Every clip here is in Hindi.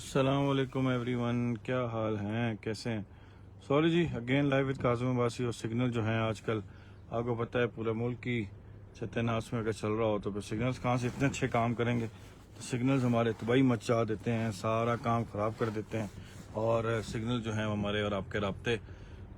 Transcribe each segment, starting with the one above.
अस्सलामुअलैकुम एवरीवन, क्या हाल हैं, कैसे हैं। सॉरी जी, again live with Kazim Abbasi. और सिग्नल जो हैं आजकल आपको पता है पूरे मुल्क की सत्यानाश में अगर चल रहा हो तो फिर सिग्नल्स कहाँ से इतने अच्छे काम करेंगे। तो सिग्नल्स हमारे तबाही मचा देते हैं, सारा काम ख़राब कर देते हैं और सिग्नल जो हैं हमारे और आपके राब्ते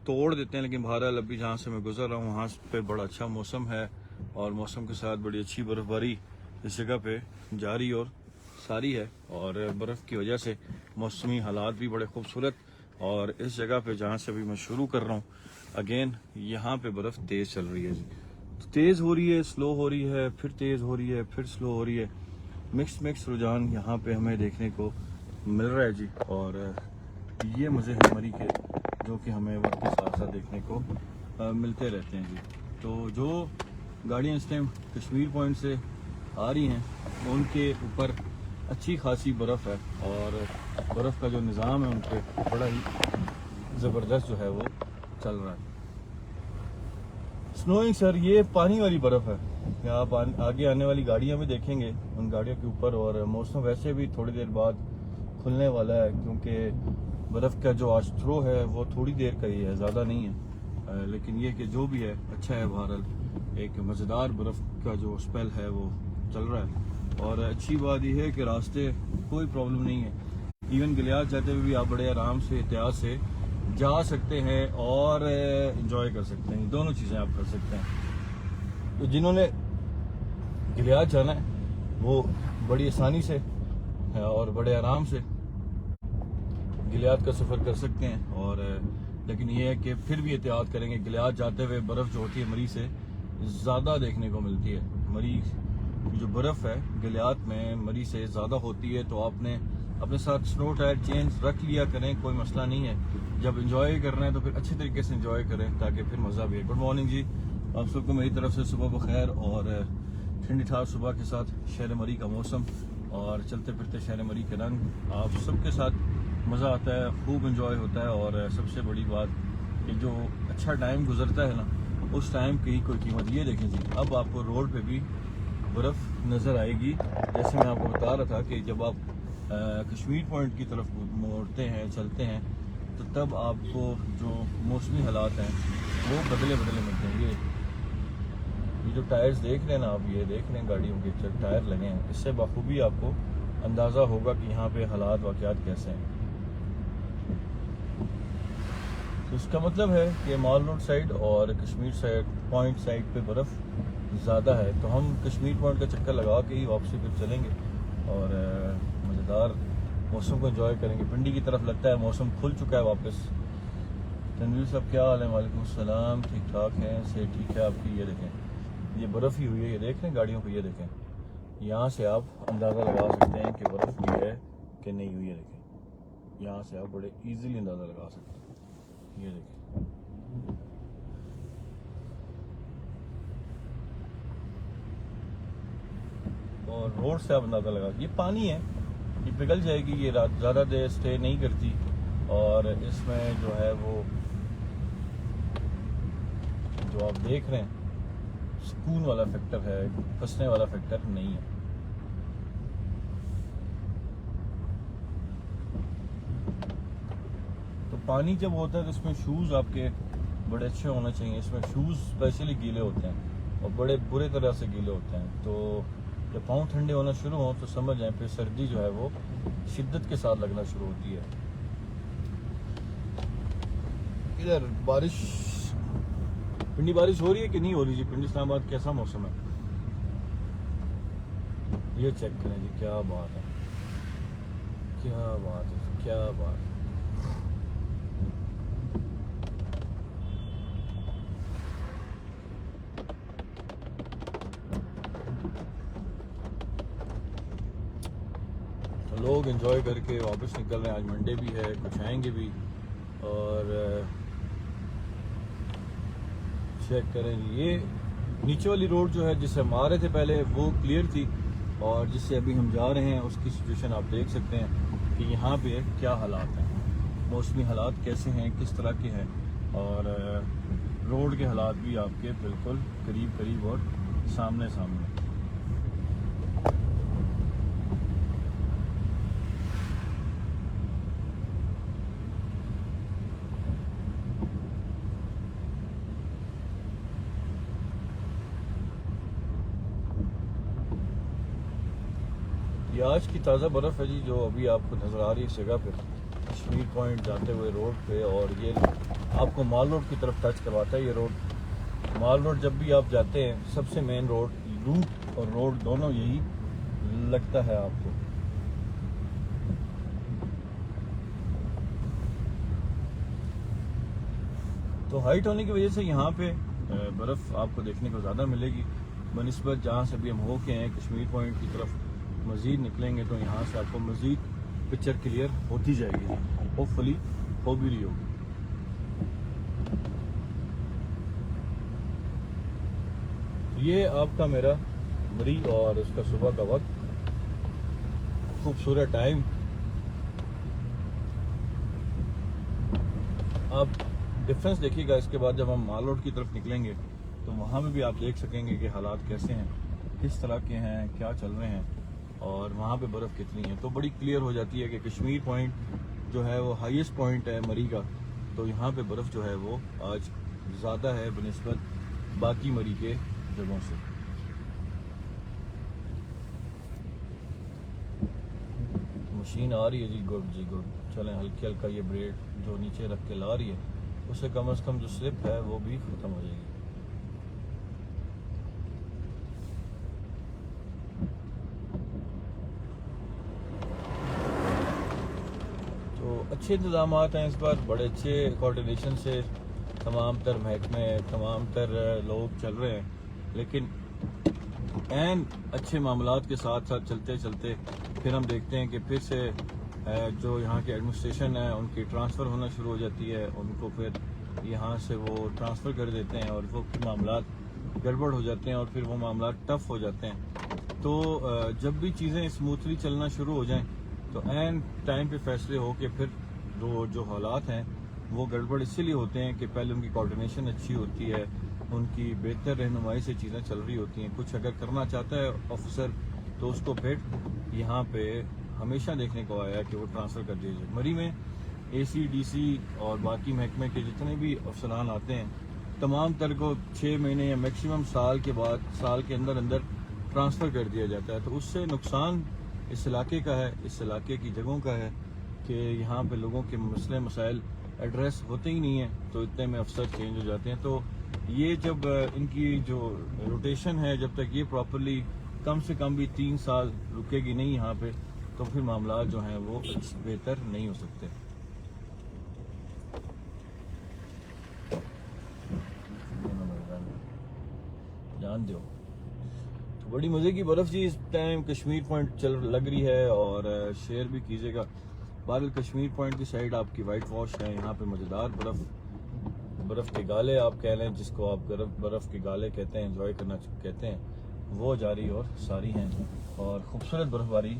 तोड़ देते हैं। लेकिन बहरहाल अभी जहाँ से मैं गुजर रहा हूँ वहाँ पे बड़ा अच्छा मौसम है और मौसम के साथ बड़ी अच्छी बर्फ़बारी इस जगह पे जारी और सारी है। और बर्फ़ की वजह से मौसमी हालात भी बड़े खूबसूरत। और इस जगह पे जहाँ से अभी मैं शुरू कर रहा हूँ अगेन, यहाँ पे बर्फ़ तेज़ चल रही है जी। तो तेज़ हो रही है, स्लो हो रही है, फिर तेज़ हो रही है, फिर स्लो हो रही है। मिक्स रुझान यहाँ पे हमें देखने को मिल रहा है जी। और ये मज़े हैं मरी के जो कि हमें वक्त के साथ साथ देखने को मिलते रहते हैं जी। तो जो गाड़ियाँ इस टाइम कश्मीर पॉइंट से आ रही हैं उनके ऊपर अच्छी खासी बर्फ़ है और बर्फ़ का जो निज़ाम है उन पर बड़ा ही ज़बरदस्त जो है वो चल रहा है। स्नोइंग सर, ये पानी वाली बर्फ़ है। आप आगे आने वाली गाड़ियाँ भी देखेंगे उन गाड़ियों के ऊपर। और मौसम वैसे भी थोड़ी देर बाद खुलने वाला है क्योंकि बर्फ़ का जो आज थ्रो है वो थोड़ी देर का ही है, ज़्यादा नहीं है। लेकिन ये कि जो भी है अच्छा है। बहरहाल एक मज़ेदार बर्फ़ का जो स्पेल है वो चल रहा है। और अच्छी बात यह है कि रास्ते कोई प्रॉब्लम नहीं है। इवन गिलियाद जाते हुए भी आप बड़े आराम से एहतियात से जा सकते हैं और इंजॉय कर सकते हैं। दोनों चीज़ें आप कर सकते हैं। तो जिन्होंने गिलियाद जाना है वो बड़ी आसानी से और बड़े आराम से गिलियाद का सफ़र कर सकते हैं। और लेकिन ये है कि फिर भी एहतियात करेंगे। गिलियाद जाते हुए बर्फ़ जो होती है मरी से ज़्यादा देखने को मिलती है। मरी जो बर्फ़ है गिलियाद में मरी से ज़्यादा होती है। तो आपने अपने साथ स्नो टायर चेंज रख लिया करें, कोई मसला नहीं है। जब इंजॉय करना है तो फिर अच्छे तरीके से इंजॉय करें ताकि फिर मज़ा भी है। गुड मॉर्निंग जी, आप सबको मेरी तरफ से सुबह बखैर। और ठंडी ठार सुबह के साथ शहर मरी का मौसम और चलते फिरते शहर मरी के रंग, आप सबके साथ मज़ा आता है, खूब इंजॉय होता है। और सबसे बड़ी बात कि जो अच्छा टाइम गुजरता है ना उस टाइम की कोई कीमत। ये देखें जी, अब आपको रोड पे भी बर्फ़ नज़र आएगी। जैसे मैं आपको बता रहा था कि जब आप कश्मीर पॉइंट की तरफ मोड़ते हैं, चलते हैं, तो तब आपको जो मौसमी हालात हैं वो बदले मिलते हैं। ये जो टायर्स देख रहे हैं ना आप, ये देख रहे हैं गाड़ियों के जब टायर लगे हैं, इससे बखूबी आपको अंदाज़ा होगा कि यहाँ पे हालात वाक़यात कैसे हैं। तो इसका मतलब है कि माल रोड साइड और कश्मीर साइड पॉइंट साइड पे बर्फ़ ज़्यादा है। तो हम कश्मीर पॉइंट का चक्कर लगा के ही वापसी फिर चलेंगे और मज़ेदार मौसम को एंजॉय करेंगे। पिंडी की तरफ लगता है मौसम खुल चुका है वापस। तनवीर साहब क्या हाल है? वालेकुम सलाम, ठीक ठाक हैं, से ठीक है आपकी। ये देखें, ये बर्फ़ ही हुई है, ये देख रहे हैं गाड़ियों को। ये देखें, यहाँ से आप अंदाज़ा लगा सकते हैं कि बर्फ़ हुई है कि नहीं हुई है। देखें, यहाँ से आप बड़े ईजीली अंदाज़ा लगा सकते हैं। ये देखें, और रोड से आप अंदाज़ा लगा, ये पानी है, ये पिघल जाएगी, ये रात ज़्यादा देर स्टे नहीं करती। और इसमें जो है वो जो आप देख रहे हैं सुकून वाला फैक्टर है, फंसने वाला फैक्टर नहीं है। तो पानी जब होता है तो इसमें शूज़ आपके बड़े अच्छे होने चाहिए। इसमें शूज़ स्पेशली गीले होते हैं और बड़े बुरे तरह से गीले होते हैं। तो जब पाँव ठंडे होना शुरू हों तो समझ जाएं फिर सर्दी जो है वो शिद्दत के साथ लगना शुरू होती है। इधर बारिश, पिंडी बारिश हो रही है कि नहीं हो रही जी? पिंडी इस्लामाबाद कैसा मौसम है ये चेक करें जी। क्या बात है, क्या बात है, क्या बात है। तो लोग एंजॉय करके वापस निकल रहे हैं। आज मंडे भी है, कुछ आएंगे भी। और चेक करें, ये नीचे वाली रोड जो है जिससे हम आ रहे थे पहले वो क्लियर थी और जिससे अभी हम जा रहे हैं उसकी सिचुएशन आप देख सकते हैं कि यहाँ पे क्या हालात हैं, मौसमी हालात कैसे हैं, किस तरह के हैं। और रोड के हालात भी आपके बिल्कुल करीब और सामने। ये आज की ताज़ा बर्फ़ है जी, जो अभी आपको नज़र आ रही है इस जगह पे, कश्मीर पॉइंट जाते हुए रोड पे। और ये आपको माल रोड की तरफ टच करवाता है ये रोड। माल रोड जब भी आप जाते हैं, सबसे मेन रोड, लूप और रोड दोनों यही लगता है आपको। तो हाइट होने की वजह से यहाँ पे बर्फ़ आपको देखने को ज़्यादा मिलेगी बनिस्बत जहाँ से भी हम हो के हैं कश्मीर पॉइंट की तरफ मज़ीद निकलेंगे, तो यहाँ से आपको मज़ीद पिक्चर क्लियर होती जाएगी, होपफुली हो भी रही होगी। ये आपका मेरा मरी और उसका सुबह का वक्त, खूबसूरत टाइम। आप डिफरेंस देखिएगा इसके बाद जब हम माल रोड की तरफ निकलेंगे, तो वहाँ में भी आप देख सकेंगे कि हालात कैसे हैं, किस तरह के हैं, क्या चल रहे हैं और वहाँ पे बर्फ़ कितनी है। तो बड़ी क्लियर हो जाती है कि कश्मीर पॉइंट जो है वो हाईएस्ट पॉइंट है मरी का, तो यहाँ पे बर्फ़ जो है वो आज ज़्यादा है बनिस्बत बाकी मरी के जगहों से। मशीन आ रही है जी, गुड जी गुड। चलें, हल्की हल्का ये ब्रेड जो नीचे रख के ला रही है, उससे कम से कम जो स्लिप है वो भी ख़त्म हो जाएगी। तो अच्छे इंतजाम हैं इस बार, बड़े अच्छे कोऑर्डिनेशन से तमाम तर महकमे, तमाम तर लोग चल रहे हैं। लेकिन एन अच्छे मामलात के साथ साथ चलते चलते फिर हम देखते हैं कि फिर से जो यहाँ के एडमिनिस्ट्रेशन है उनकी ट्रांसफ़र होना शुरू हो जाती है, उनको फिर यहाँ से वो ट्रांसफ़र कर देते हैं और वो मामलात गड़बड़ हो जाते हैं और फिर वो मामलात टफ़ हो जाते हैं। तो जब भी चीज़ें स्मूथली चलना शुरू हो जाएं, तो एन टाइम पे फैसले हो के फिर जो हालात हैं वो गड़बड़ इसीलिए होते हैं कि पहले उनकी कोऑर्डिनेशन अच्छी होती है, उनकी बेहतर रहनुमाई से चीज़ें चल रही होती हैं। कुछ अगर करना चाहता है ऑफिसर, तो उसको फिर यहाँ पे हमेशा देखने को आया कि वो ट्रांसफ़र कर दिया जाए। मरी में AC DC और बाकी महकमे के जितने भी अफसरान आते हैं, तमाम तर को 6 महीने या मैक्सिमम साल के बाद, साल के अंदर अंदर ट्रांसफ़र कर दिया जाता है। तो उससे नुकसान इस इलाके का है, इस इलाके की जगहों का है कि यहाँ पे लोगों के मसले मसाइल एड्रेस होते ही नहीं है, तो इतने में अफसर चेंज हो जाते हैं। तो ये जब इनकी जो रोटेशन है, जब तक ये प्रॉपरली कम से कम भी 3 साल रुकेगी नहीं यहाँ पे, तो फिर मामला जो हैं वो बेहतर नहीं हो सकते। जान दो। तो बड़ी मज़े की बर्फ़ जी इस टाइम कश्मीर पॉइंट चल लग रही है, और शेयर भी कीजिएगा। बहरहाल कश्मीर पॉइंट की साइड आपकी वाइट वॉश है, यहाँ पे मज़ेदार बर्फ़ के गाले आप कह लें, जिसको आप बर्फ़ के गाले कहते हैं, एंजॉय करना कहते हैं, वो जारी और सारी हैं और ख़ूबसूरत बर्फ़बारी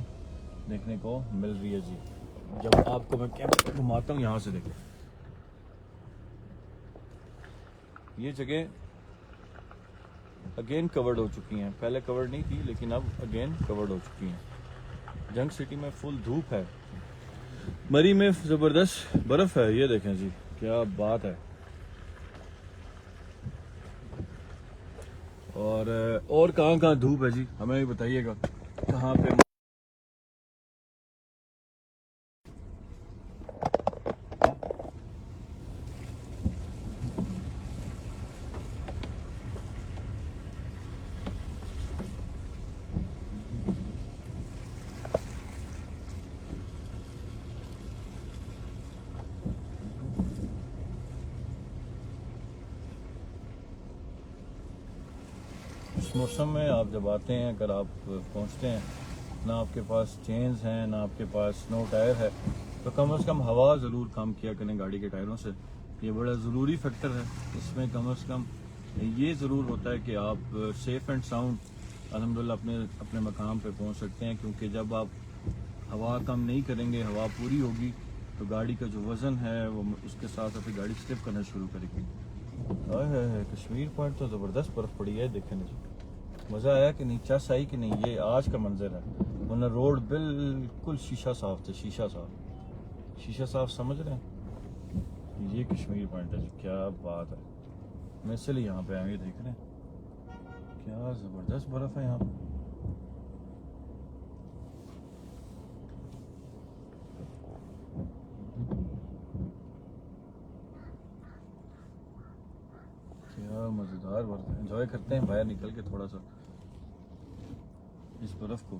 देखने को मिल रही है जी। जब आपको मैं कैमरा घुमाता हूँ, यहाँ से देखें, ये जगह अगेन कवर्ड हो चुकी हैं। पहले कवर्ड नहीं थी, लेकिन अब अगेन कवर्ड हो चुकी हैं। जंग सिटी में फुल धूप है, मरी में ज़बरदस्त बर्फ़ है। ये देखें जी, क्या बात है। और कहाँ धूप है जी, हमें भी बताइएगा कहाँ पे। इस मौसम में आप जब आते हैं, अगर आप पहुंचते हैं, ना आपके पास चेन्स हैं, ना आपके पास स्नो टायर है, तो कम से कम हवा ज़रूर कम किया करें गाड़ी के टायरों से। ये बड़ा ज़रूरी फैक्टर है। इसमें कम से कम ये ज़रूर होता है कि आप सेफ़ एंड साउंड अल्हम्दुलिल्लाह अपने मकाम पे पहुंच सकते हैं, क्योंकि जब आप हवा कम नहीं करेंगे, हवा पूरी होगी, तो गाड़ी का जो वज़न है वो उसके साथ साथ गाड़ी स्लिप करना शुरू करेगी। है कश्मीर पॉइंट तो ज़बरदस्त बर्फ़ पड़ी है, देखने से मज़ा आया कि नहीं, चस आई कि नहीं। ये आज का मंजर है, वरना रोड बिल्कुल शीशा साफ थे, शीशा साफ समझ रहे हैं। ये कश्मीर पॉइंट है जी, क्या बात है। मैं इसलिए यहाँ पे आए, देख रहे हैं क्या ज़बरदस्त बर्फ़ है यहाँ पे। बड़ा मज़ेदार बर्फ है। एंजॉय करते हैं बाहर निकल के थोड़ा सा इस बर्फ को।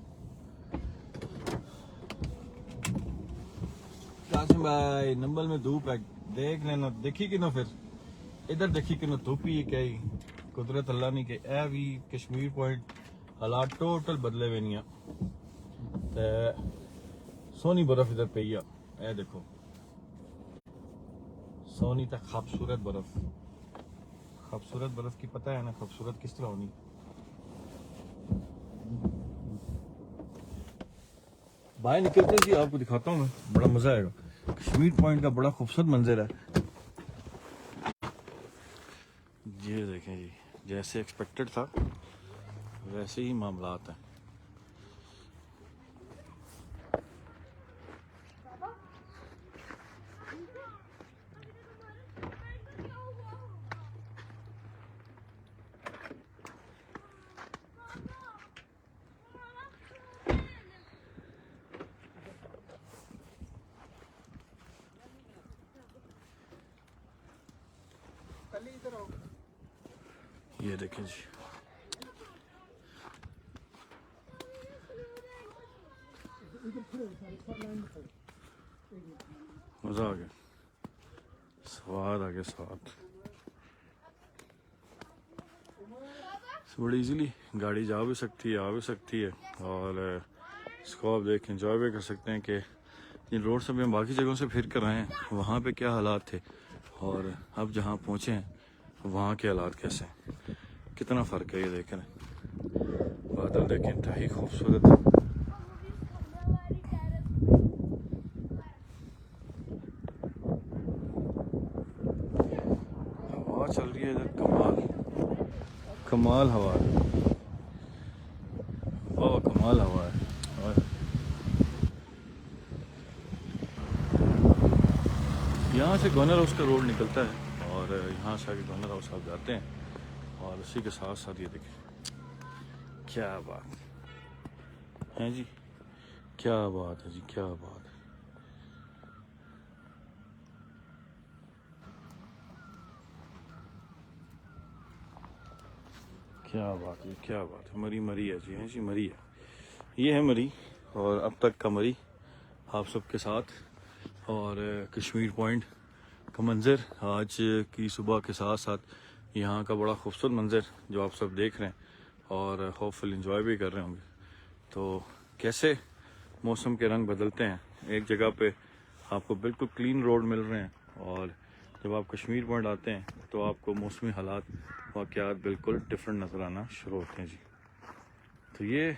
कासिम भाई नंबल में धूप है, देख लेना, देखी कि ना, फिर इधर देखी कि ना धूप ही क्या ही कुदरत अल्लाह ने के ए भी कश्मीर पॉइंट हालात टोटल बदले हुए नहीं ते सोनी बर्फ इधर पई है। ए देखो सोनी तक खूबसूरत बर्फ की पता है ना खूबसूरत किस तरह होनी। बाहर निकलते जी आपको दिखाता हूँ मैं, बड़ा मजा आएगा। कश्मीर पॉइंट का बड़ा खूबसूरत मंजर है। ये देखें जी, जैसे एक्सपेक्टेड था वैसे ही मामलात हैं। ये देखें जी, मजा आ गया, स्वाद आ गया, स्वाद। बड़ी इजीली गाड़ी जा भी सकती है, आ भी सकती है, और इसको आप देख एंजॉय भी कर सकते हैं कि जिन रोड से हम बाकी जगहों से फिर कर आए हैं वहाँ पे क्या हालात थे और अब जहाँ पहुँचे हैं वहाँ के हालात कैसे हैं, कितना फ़र्क है। ये देखें, बादल देखें, इंतहाई खूबसूरत। हवा चल रही है इधर, कमाल हवा है, वाह कमाल हवा है। और यहाँ से गवर्नर हाउस का रोड निकलता है और यहाँ से आगे गवर्नर हाउस आप जाते हैं, और उसी के साथ साथ ये देखें, क्या बात है जी, क्या बात है जी, क्या बात है। क्या बात है, क्या बात है। मरी है जी, है जी, मरी है। ये है मरी, और अब तक का मरी आप सबके साथ, और कश्मीर पॉइंट का मंज़र आज की सुबह के साथ साथ यहाँ का बड़ा खूबसूरत मंज़र जो आप सब देख रहे हैं और होपफुल एंजॉय भी कर रहे होंगे। तो कैसे मौसम के रंग बदलते हैं, एक जगह पे आपको बिल्कुल क्लीन रोड मिल रहे हैं, और जब आप कश्मीर पॉइंट आते हैं तो आपको मौसमी हालात वाक़यात बिल्कुल डिफरेंट नज़र आना शुरू होते हैं जी। तो ये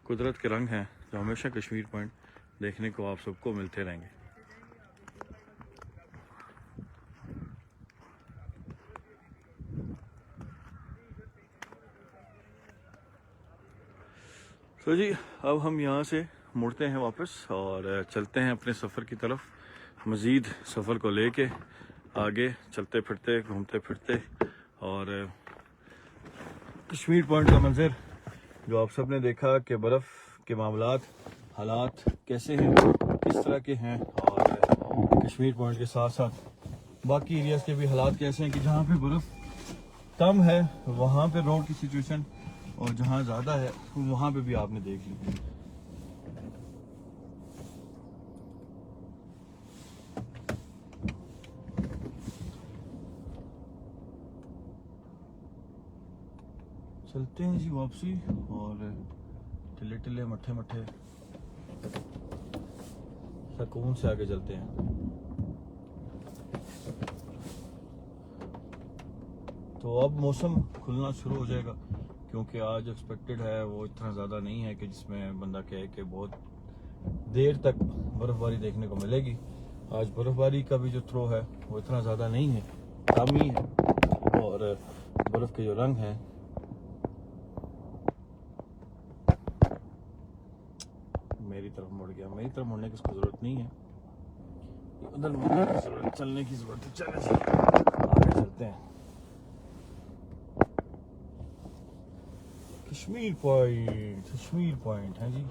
कुदरत के रंग हैं जो हमेशा कश्मीर पॉइंट देखने को आप सबको मिलते रहेंगे। तो जी अब हम यहाँ से मुड़ते हैं वापस और चलते हैं अपने सफ़र की तरफ, मज़ीद सफ़र को लेके आगे चलते फिरते, घूमते फिरते, और कश्मीर पॉइंट का मंज़र जो आप सब ने देखा कि बर्फ़ के मामलात हालात कैसे हैं, किस तरह के हैं, और कश्मीर पॉइंट के साथ साथ बाकी एरियाज़ के भी हालात कैसे हैं कि जहाँ पे बर्फ़ कम है वहाँ पे रोड की सिचुएशन, और जहाँ ज़्यादा है वहाँ पे भी आपने देख ली। चलते हैं जी वापसी, और टिले टिले मट्ठे मट्ठे सुकून से आगे चलते हैं। तो अब मौसम खुलना शुरू हो जाएगा, क्योंकि आज एक्सपेक्टेड है वो इतना ज़्यादा नहीं है कि जिसमें बंदा कहे कि बहुत देर तक बर्फ़बारी देखने को मिलेगी। आज बर्फ़बारी का भी जो थ्रो है वो इतना ज़्यादा नहीं है, कम ही है, और बर्फ़ के जो रंग हैं मेरी तरफ मुड़ गया। मेरी तरफ मुड़ने की इसको ज़रूरत नहीं है, उधर मुड़ने की ज़रूरत, चलने की ज़रूरत है। चले आगे चलते हैं। कश्मीर पॉइंट है जी।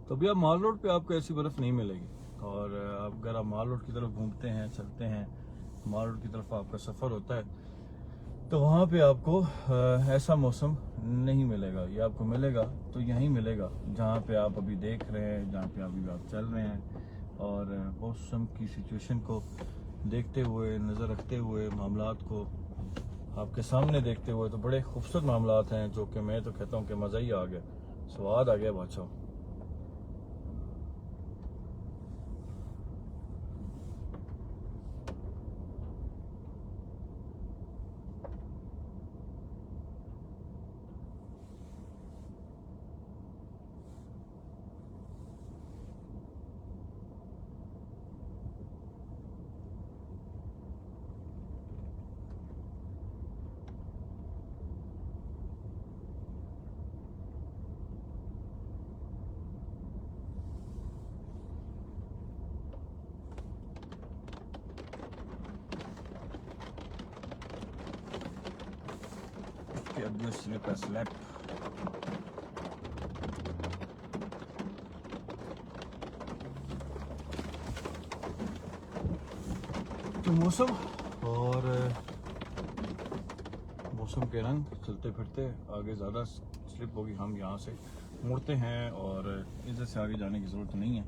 तो अभी आप माल रोड पे आपको ऐसी बर्फ नहीं मिलेगी, और अगर आप माल रोड की तरफ घूमते हैं, चलते हैं, माल रोड की तरफ आपका सफ़र होता है, तो वहाँ पे आपको ऐसा मौसम नहीं मिलेगा। ये आपको मिलेगा तो यहीं मिलेगा जहाँ पे आप अभी देख रहे हैं, जहाँ पे अभी आप चल रहे हैं। और मौसम की सिचुएशन को देखते हुए, नज़र रखते हुए, मामलात को आपके सामने देखते हुए, तो बड़े खूबसूरत मामलात हैं जो कि मैं तो कहता हूँ कि मज़ा ही आ गया, स्वाद आ गया बादशाह। Slip a slap. तो मौसम और मौसम के रंग चलते फिरते आगे ज़्यादा स्लिप होगी। हम यहाँ से मुड़ते हैं और इधर से आगे जाने की ज़रूरत नहीं है।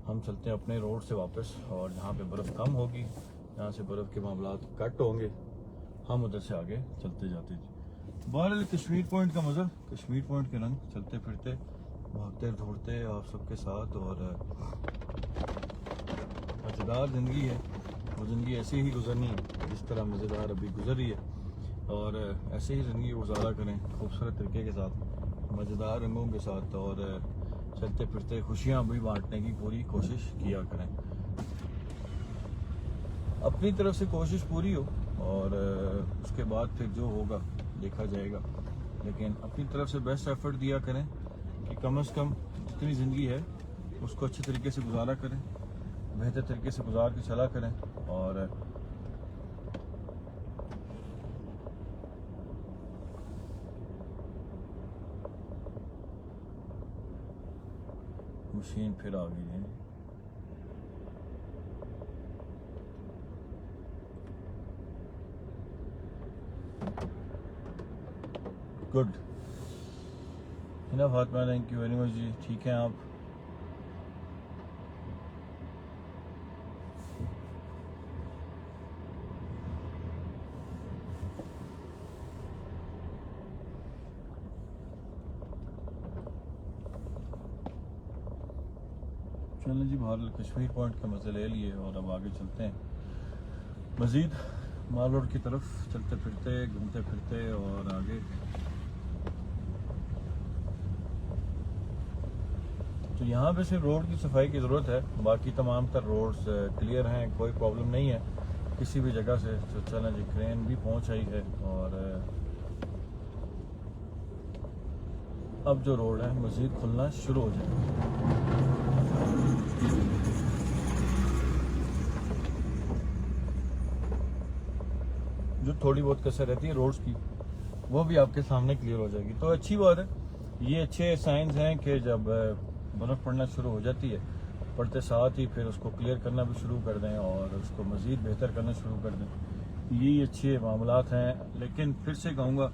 हम चलते हैं अपने रोड से वापस, और जहाँ पे बर्फ़ कम होगी, जहाँ से बर्फ़ के मामलात कट होंगे, हम उधर से आगे चलते जाते जी। बहरहाल कश्मीर पॉइंट का मज़ा, कश्मीर पॉइंट के रंग, चलते फिरते, भागते दौड़ते आप सबके साथ, और मज़ेदार ज़िंदगी है। वो ज़िंदगी ऐसे ही गुजरनी है जिस तरह मज़ेदार अभी गुजर रही है, और ऐसे ही ज़िंदगी गुजारा करें खूबसूरत तरीके के साथ, मज़ेदार रंगों के साथ, और चलते फिरते खुशियाँ भी बांटने की पूरी कोशिश किया करें। अपनी तरफ से कोशिश पूरी हो, और उसके बाद फिर जो होगा देखा जाएगा, लेकिन अपनी तरफ से बेस्ट एफर्ट दिया करें कि कम से कम जितनी ज़िंदगी है उसको अच्छे तरीके से गुजारा करें, बेहतर तरीके से गुजार के चला करें। और मशीन फिर आ गई है। Good enough Fatima, thank you very much जी। ठीक है आप? चलें जी, बाहर कश्मीर पॉइंट के मज़े ले लिए और अब आगे चलते हैं मज़ीद माल रोड की तरफ, चलते फिरते, घूमते फिरते और आगे। तो यहाँ पे सिर्फ रोड की सफाई की ज़रूरत है, बाकी तमाम तर रोड्स क्लियर हैं, कोई प्रॉब्लम नहीं है किसी भी जगह से। तो चलें जी, क्रेन भी पहुँच आई है, और अब जो रोड है मज़ीद खुलना शुरू हो जाएगा। जो थोड़ी बहुत कसर रहती है रोड्स की, वो भी आपके सामने क्लियर हो जाएगी, तो अच्छी बात है। ये अच्छे साइंस हैं कि जब बर्फ़ पड़ना शुरू हो जाती है, पड़ते साथ ही फिर उसको क्लियर करना भी शुरू कर दें और उसको मज़ीद बेहतर करना शुरू कर दें। यही अच्छे मामलात हैं। लेकिन फिर से कहूँगा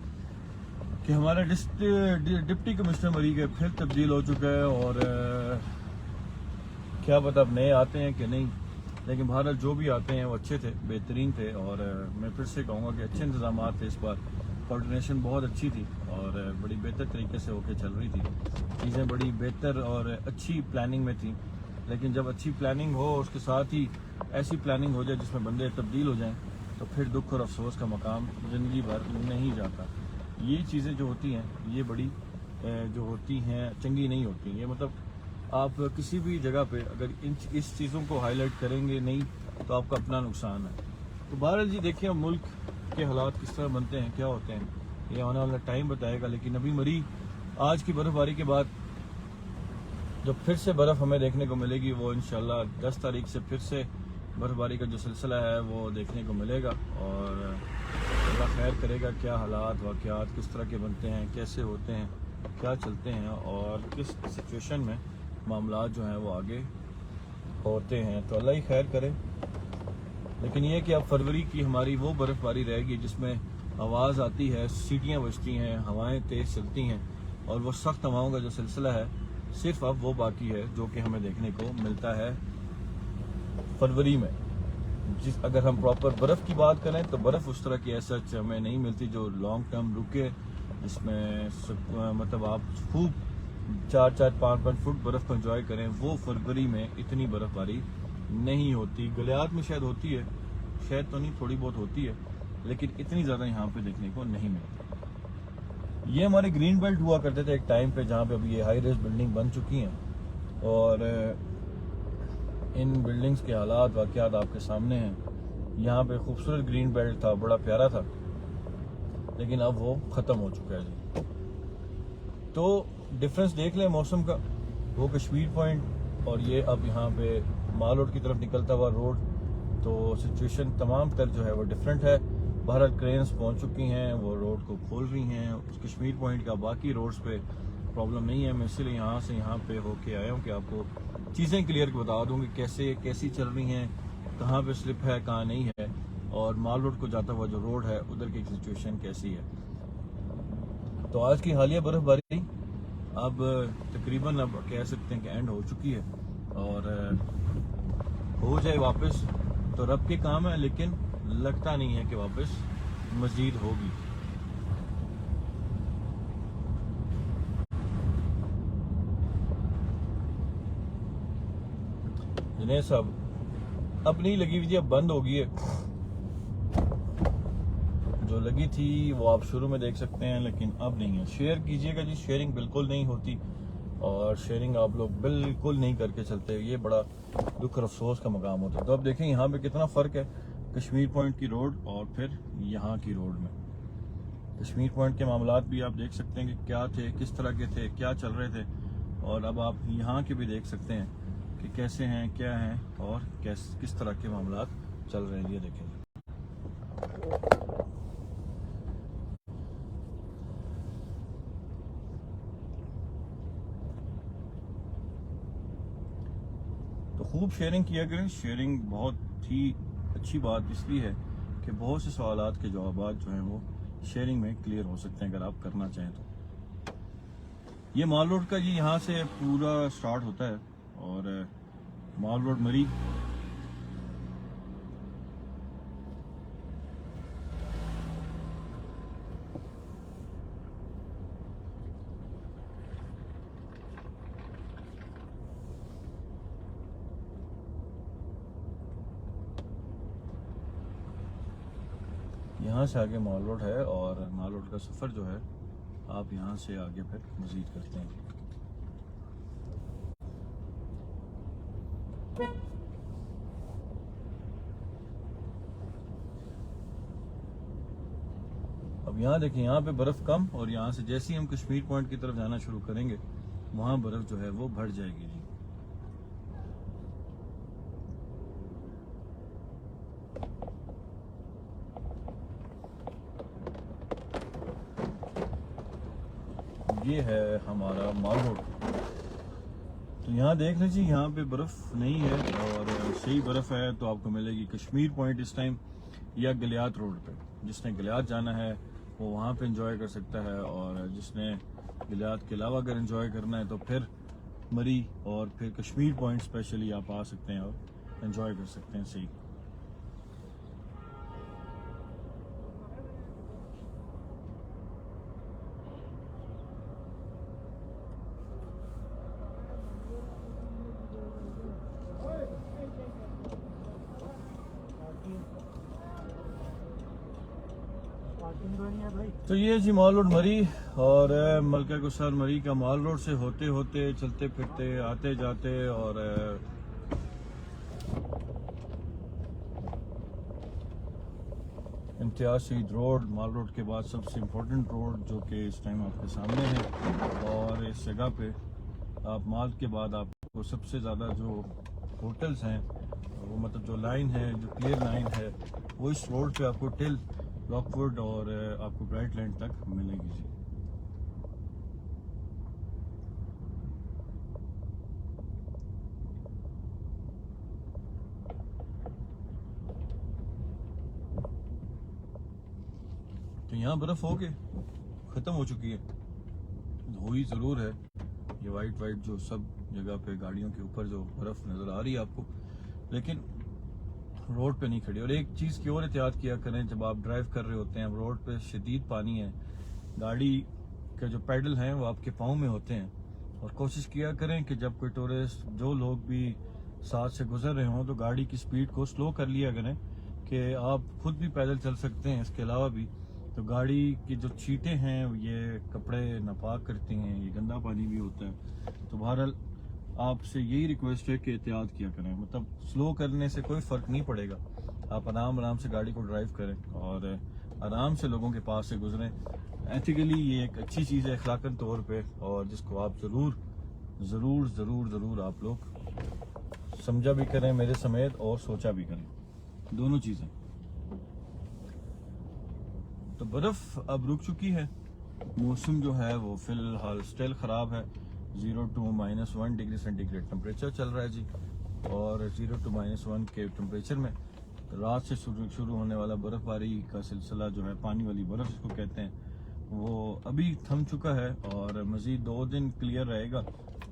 कि हमारा डिप्टी कमिश्नर मरी गए, फिर तब्दील हो चुका है, और क्या पता अब नए आते हैं कि नहीं, लेकिन भारत जो भी आते हैं वो अच्छे थे, बेहतरीन थे। और मैं फिर से कहूँगा कि अच्छे इंतजाम थे इस बार, कोऑर्डिनेशन बहुत अच्छी थी और बड़ी बेहतर तरीके से होके चल रही थी, चीज़ें बड़ी बेहतर और अच्छी प्लानिंग में थी। लेकिन जब अच्छी प्लानिंग हो, उसके साथ ही ऐसी प्लानिंग हो जाए जिसमें बंदे तब्दील हो जाएं, तो फिर दुख और अफसोस का मकाम ज़िंदगी भर नहीं जाता। ये चीज़ें जो होती हैं, ये बड़ी जो होती हैं चंगी नहीं होती। ये मतलब आप किसी भी जगह पे अगर इस चीज़ों को हाईलाइट करेंगे नहीं, तो आपका अपना नुकसान है। तो बहरहाल जी, देखिए अब मुल्क के हालात किस तरह बनते हैं, क्या होते हैं, ये आने वाला टाइम बताएगा। लेकिन अभी मरी आज की बर्फ़बारी के बाद जब फिर से बर्फ़ हमें देखने को मिलेगी, वो इंशाल्लाह 10 तारीख से फिर से बर्फ़बारी का जो सिलसिला है वो देखने को मिलेगा। और अल्लाह खैर करेगा, क्या हालात वाक़यात किस तरह के बनते हैं, कैसे होते हैं, क्या चलते हैं, और किस सिचुएशन में मामलात जो हैं वो आगे होते हैं, तो अल्लाह ही खैर करे। लेकिन ये कि अब फरवरी की हमारी वो बर्फ़बारी रहेगी जिसमें आवाज़ आती है, सीटियाँ बजती हैं, हवाएं तेज़ चलती हैं, और वो सख्त हवाओं का जो सिलसिला है सिर्फ अब वो बाकी है जो कि हमें देखने को मिलता है फरवरी में। अगर हम प्रॉपर बर्फ़ की बात करें तो बर्फ़ उस तरह की ऐसा हमें नहीं मिलती जो लॉन्ग टर्म रुके, जिसमें मतलब आप खूब 4-4, 5-5 फुट बर्फ़ को एंजॉय करें। वो फरवरी में इतनी बर्फ़बारी नहीं होती। गलियात में शायद होती है, शायद तो नहीं, थोड़ी बहुत होती है, लेकिन इतनी ज़्यादा यहाँ पे देखने को नहीं मिलती। ये हमारे ग्रीन बेल्ट हुआ करते थे एक टाइम पे, जहाँ पे अभी ये हाई रेज बिल्डिंग बन चुकी हैं, और इन बिल्डिंग्स के हालात वाक़यात आपके सामने हैं। यहाँ पे खूबसूरत ग्रीन बेल्ट था, बड़ा प्यारा था, लेकिन अब वो ख़त्म हो चुका है जी। तो डिफरेंस देख लें मौसम का, वो कश्मीर पॉइंट और ये अब यहाँ पे माल रोड की तरफ निकलता हुआ रोड, तो सिचुएशन तमाम तर जो है वो डिफरेंट है। भारत क्रेन्स पहुँच चुकी हैं, वो रोड को खोल रही हैं। उस कश्मीर पॉइंट का बाकी रोड्स पे प्रॉब्लम नहीं है। मैं इसलिए यहाँ से यहाँ पे होके आया हूँ कि आपको चीज़ें क्लियर बता दूँ कि कैसी चल रही हैं, कहाँ पे स्लिप है, कहाँ नहीं है, और माल रोड को जाता हुआ जो रोड है उधर की सिचुएशन कैसी है। तो आज की हालिया बर्फबारी अब तकरीबन अब कह सकते हैं कि एंड हो चुकी है, और हो जाए वापस तो रब के काम है, लेकिन लगता नहीं है कि वापस मजीद होगी। जिन्हें सब अब नहीं लगी हुई थी, अब बंद हो गई है। जो लगी थी वो आप शुरू में देख सकते हैं, लेकिन अब नहीं है। शेयर कीजिएगा जी, शेयरिंग बिल्कुल नहीं होती, और शेयरिंग आप लोग बिल्कुल नहीं करके चलते, ये बड़ा दुख और अफसोस का मकाम होता है। तो अब देखें यहाँ पे कितना फ़र्क है कश्मीर पॉइंट की रोड और फिर यहाँ की रोड में। कश्मीर पॉइंट के मामलात भी आप देख सकते हैं कि क्या थे, किस तरह के थे, क्या चल रहे थे, और अब आप यहाँ के भी देख सकते हैं कि कैसे हैं, क्या हैं, और किस तरह के मामलात चल रहे हैं। ये देखें, तो खूब शेयरिंग किया करें। शेयरिंग बहुत ही अच्छी बात इसलिए है कि बहुत से सवालात के जवाब जो हैं वो शेयरिंग में क्लियर हो सकते हैं अगर आप करना चाहें तो। ये माल रोड का जी यहाँ से पूरा स्टार्ट होता है, और माल रोड मरी, यहाँ से आगे माल रोड है, और माल रोड का सफ़र जो है आप यहाँ से आगे फिर मज़ीद करते हैं। अब यहाँ देखें, यहाँ पे बर्फ़ कम, और यहाँ से जैसे ही हम कश्मीर पॉइंट की तरफ जाना शुरू करेंगे वहाँ बर्फ़ जो है वो बढ़ जाएगी जी। ये है हमारा माल रोड। तो यहाँ देख लीजिए, यहाँ पे बर्फ़ नहीं है, और सही बर्फ़ है तो आपको मिलेगी कश्मीर पॉइंट इस टाइम, या गलियात रोड पे। जिसने गलियात जाना है वो वहाँ पे एंजॉय कर सकता है, और जिसने गलियात के अलावा अगर एंजॉय करना है तो फिर मरी और फिर कश्मीर पॉइंट स्पेशली आप आ सकते हैं और एंजॉय कर सकते हैं। सही। तो ये जी माल रोड मरी, और मलका गुस्सार मरी का माल रोड से होते होते चलते फिरते आते जाते, और इम्तियाज शहीद रोड, माल रोड के बाद सबसे इम्पोर्टेंट रोड जो कि इस टाइम आपके सामने है। और इस जगह पे आप माल के बाद आपको सबसे ज़्यादा जो होटल्स हैं, वो मतलब जो लाइन है, जो क्लियर लाइन है, वो इस रोड पे आपको टिल रॉकवुड और आपको ब्राइट लैंड तक मिलेगी जी। तो यहाँ बर्फ़ हो के ख़त्म हो चुकी है, हुई ज़रूर है। ये वाइट वाइट जो सब जगह पे गाड़ियों के ऊपर जो बर्फ़ नज़र आ रही है आपको, लेकिन रोड पे नहीं खड़ी। और एक चीज़ की और एहतियात किया करें, जब आप ड्राइव कर रहे होते हैं, रोड पे शदीद पानी है, गाड़ी के जो पैडल हैं वो आपके पाँव में होते हैं। और कोशिश किया करें कि जब कोई टूरिस्ट, जो लोग भी साथ से गुजर रहे हों, तो गाड़ी की स्पीड को स्लो कर लिया करें कि आप खुद भी पैदल चल सकते हैं। इसके अलावा भी तो गाड़ी की जो छींटें हैं ये कपड़े नापाक करती हैं, ये गंदा पानी भी होता है। तो बहरहाल आपसे यही रिक्वेस्ट है कि एहतियात किया करें। मतलब स्लो करने से कोई फ़र्क नहीं पड़ेगा, आप आराम से गाड़ी को ड्राइव करें और आराम से लोगों के पास से गुजरें। एथिकली ये एक अच्छी चीज़ है अखलाकन तौर पे, और जिसको आप ज़रूर आप लोग समझा भी करें मेरे समेत, और सोचा भी करें, दोनों चीज़ें। तो बर्फ़ अब रुक चुकी है, मौसम जो है वो फ़िलहाल स्टिल ख़राब है। 0 to -1 डिग्री सेंटीग्रेड टेम्परेचर चल रहा है जी, और 0 to -1 के टेम्परेचर में रात से शुरू होने वाला बर्फ़बारी का सिलसिला जो है, पानी वाली बर्फ़ जिसको कहते हैं, वो अभी थम चुका है और मज़ीद 2 दिन क्लियर रहेगा,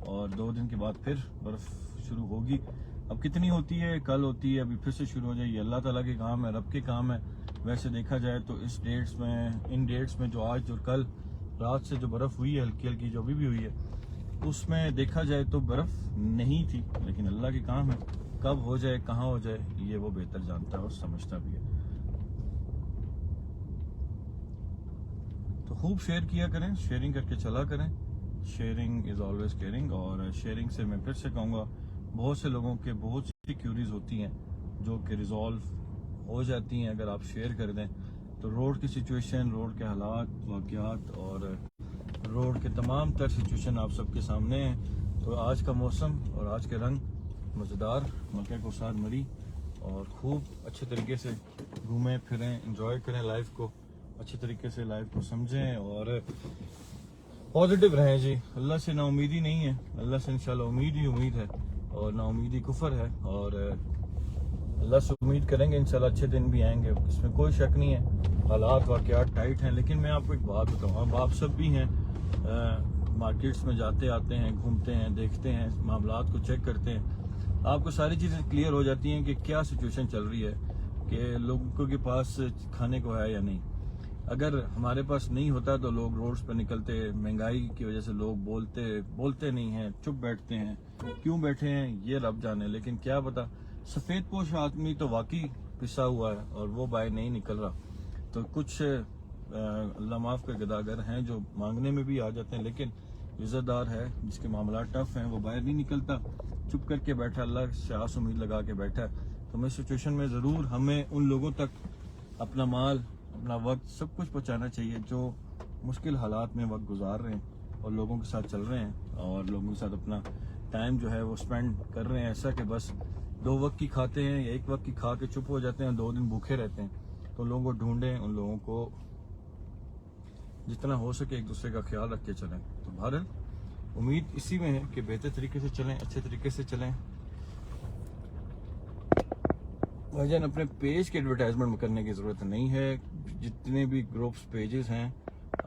और 2 दिन के बाद फिर बर्फ़ शुरू होगी। अब कितनी होती है, कल होती है, अभी फिर से शुरू हो जाएगी। अल्लाह ताला के काम है, रब के काम है। वैसे देखा जाए तो इन डेट्स में जो आज और कल रात से जो बर्फ़ हुई है, हल्की हल्की जो भी हुई है, उसमें देखा जाए तो बर्फ़ नहीं थी, लेकिन अल्लाह के काम है, कब हो जाए, कहाँ हो जाए, ये वो बेहतर जानता है और समझता भी है। तो खूब शेयर किया करें, शेयरिंग करके चला करें। Sharing is always caring. और शेयरिंग से मैं फिर से कहूँगा, बहुत से लोगों के बहुत सी क्यूरीज होती हैं जो कि रिजॉल्व हो जाती हैं अगर आप शेयर कर दें। तो रोड की सिचुएशन, रोड के हालात, वाक़यात और रोड के तमाम तर सिचुएशन आप सबके सामने हैं। तो आज का मौसम और आज के रंग मज़ेदार, मक्के को साथ मरी, और खूब अच्छे तरीके से घूमें फिरें, एंजॉय करें लाइफ को, अच्छे तरीके से लाइफ को समझें और पॉजिटिव रहें जी। अल्लाह से ना उम्मीदी नहीं है, अल्लाह से इंशाल्लाह उम्मीद ही उम्मीद है, और ना उम्मीदी कुफर है। और अल्लाह से उम्मीद करेंगे इंशाल्लाह अच्छे दिन भी आएंगे, इसमें कोई शक नहीं है। हालात वाक़यात टाइट हैं, लेकिन मैं आपको एक बात बताऊँ, अब आप सब भी हैं, मार्केट्स में जाते आते हैं, घूमते हैं, देखते हैं, मामलात को चेक करते हैं, आपको सारी चीज़ें क्लियर हो जाती हैं कि क्या सिचुएशन चल रही है, कि लोगों के पास खाने को है या नहीं। अगर हमारे पास नहीं होता तो लोग रोड्स पर निकलते, महंगाई की वजह से लोग बोलते नहीं हैं, चुप बैठते हैं। क्यों बैठे हैं ये रब जाने, लेकिन क्या पता सफ़ेद पोश आदमी तो वाकई पिसा हुआ है और वो बाहर नहीं निकल रहा। तो कुछ अल्लाह माफ़ के गदागर हैं जो मांगने में भी आ जाते हैं, लेकिन इज़्ज़तदार है जिसके मामला टफ हैं, वो बाहर नहीं निकलता, चुप करके बैठा, अल्लाह से आस उम्मीद लगा के बैठा है। तो मैं सिचुएशन में ज़रूर हमें उन लोगों तक अपना माल, अपना वक्त, सब कुछ पहुँचाना चाहिए जो मुश्किल हालात में वक्त गुजार रहे हैं और लोगों के साथ चल रहे हैं, और लोगों के साथ अपना टाइम जो है वो स्पेंड कर रहे हैं। ऐसा कि बस 2 वक्त की खाते हैं या 1 वक्त की खा के चुप हो जाते हैं, 2 दिन भूखे रहते हैं। तो लोगों को ढूंढें, उन लोगों को जितना हो सके एक दूसरे का ख्याल रख के चलें। तो बहरहाल उम्मीद इसी में है कि बेहतर तरीके से चलें, अच्छे तरीके से चलें। भाईजान, अपने पेज के एडवर्टाइजमेंट करने की ज़रूरत नहीं है। जितने भी ग्रुप्स पेजेस हैं,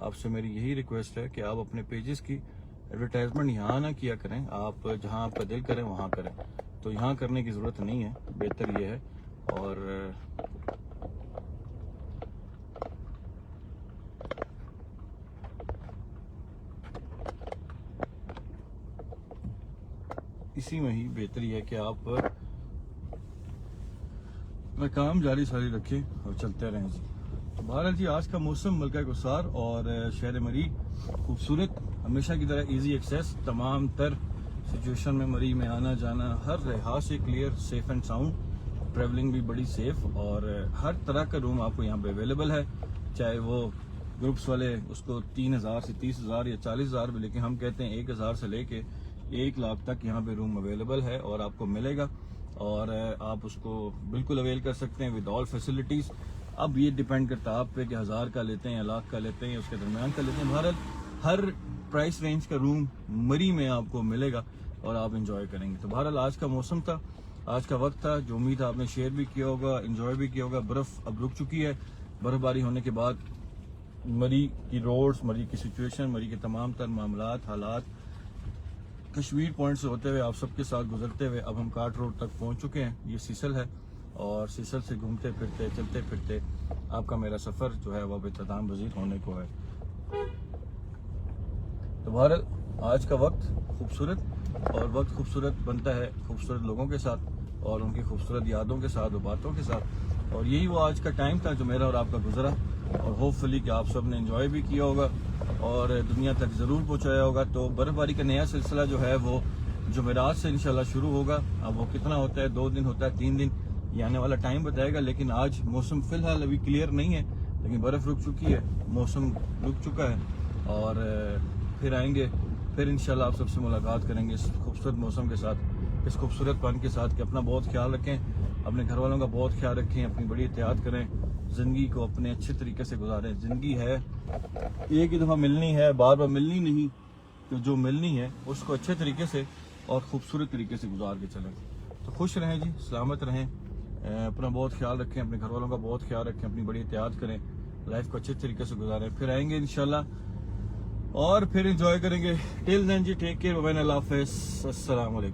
आपसे मेरी यही रिक्वेस्ट है कि आप अपने पेजेस की एडवर्टाइजमेंट यहाँ ना किया करें, आप जहाँ आपका दिल करें वहाँ करें। तो यहाँ करने की ज़रूरत नहीं है, बेहतर ये है। और इसी में ही बेहतरी है कि आप अपना काम जारी सारी रखें और चलते रहें जी। तो बहरहाल जी, आज का मौसम मलका गुसार और शहर मरी खूबसूरत, हमेशा की तरह इजी एक्सेस, तमाम तर सिचुएशन में मरी में आना जाना हर लिहाज से clear, safe and sound, travelling भी बड़ी सेफ, और हर तरह का रूम आपको यहाँ पे अवेलेबल है। चाहे वो ग्रुप्स वाले उसको 3,000 से 30,000 या 40,000 भी, लेकिन हम कहते हैं 1,000 से लेके 1 लाख तक यहाँ पे रूम अवेलेबल है और आपको मिलेगा, और आप उसको बिल्कुल अवेल कर सकते हैं विद ऑल फैसिलिटीज़। अब ये डिपेंड करता है आप पे कि 1,000 का लेते हैं या लाख का लेते हैं या उसके दरमियान का लेते हैं। बहरहाल हर प्राइस रेंज का रूम मरी में आपको मिलेगा और आप इंजॉय करेंगे। तो बहरहाल आज का मौसम था, आज का वक्त था, जो उम्मीद आपने शेयर भी किया होगा, इंजॉय भी किया होगा। बर्फ़ अब रुक चुकी है, बर्फबारी होने के बाद मरी की रोड्स, मरी की सिचुएशन, मरी के तमाम तर मामलात, हालात कश्मीर पॉइंट से होते हुए आप सबके साथ गुजरते हुए अब हम काट रोड तक पहुंच चुके हैं। ये सीसल है और सीसल से घूमते फिरते चलते फिरते आपका मेरा सफ़र जो है वह इख्तिताम पजीर होने को है। तो बहरहाल आज का वक्त खूबसूरत और वक्त खूबसूरत बनता है खूबसूरत लोगों के साथ और उनकी खूबसूरत यादों के साथ और बातों के साथ। और यही वो आज का टाइम था जो मेरा और आपका गुजरा और होपफुली कि आप सब ने एंजॉय भी किया होगा और दुनिया तक ज़रूर पहुंचाया होगा। तो बर्फ़बारी का नया सिलसिला जो है वो जुमेरात से इंशाल्लाह शुरू होगा। अब वो कितना होता है, 2 दिन होता है, 3 दिन, ये आने वाला टाइम बताएगा। लेकिन आज मौसम फ़िलहाल अभी क्लियर नहीं है, लेकिन बर्फ़ रुक चुकी है, मौसम रुक चुका है और फिर आएंगे, फिर इंशाल्लाह आप सबसे मुलाकात करेंगे इस खूबसूरत मौसम के साथ, इस खूबसूरत पन के साथ। कि अपना बहुत ख्याल रखें, अपने घर वालों का बहुत ख्याल रखें, अपनी बड़ी एहतियात करें, ज़िंदगी को अपने अच्छे तरीके से गुजारें। ज़िंदगी है एक ही दफ़ा मिलनी है, बार बार मिलनी नहीं। तो जो मिलनी है उसको अच्छे तरीके से और ख़ूबसूरत तरीके से गुजार के चलें। तो खुश रहें जी, सलामत रहें, अपना बहुत ख्याल रखें, अपने घर वालों का बहुत ख्याल रखें, अपनी बड़ी एहतियात करें, लाइफ को अच्छे तरीके से गुजारें। फिर आएंगे इंशाल्लाह और फिर एंजॉय करेंगे। टिल देन जी, टेक केयर, बाय बाय, अल्लाह हाफ़िज़, अस्सलाम वालेकुम।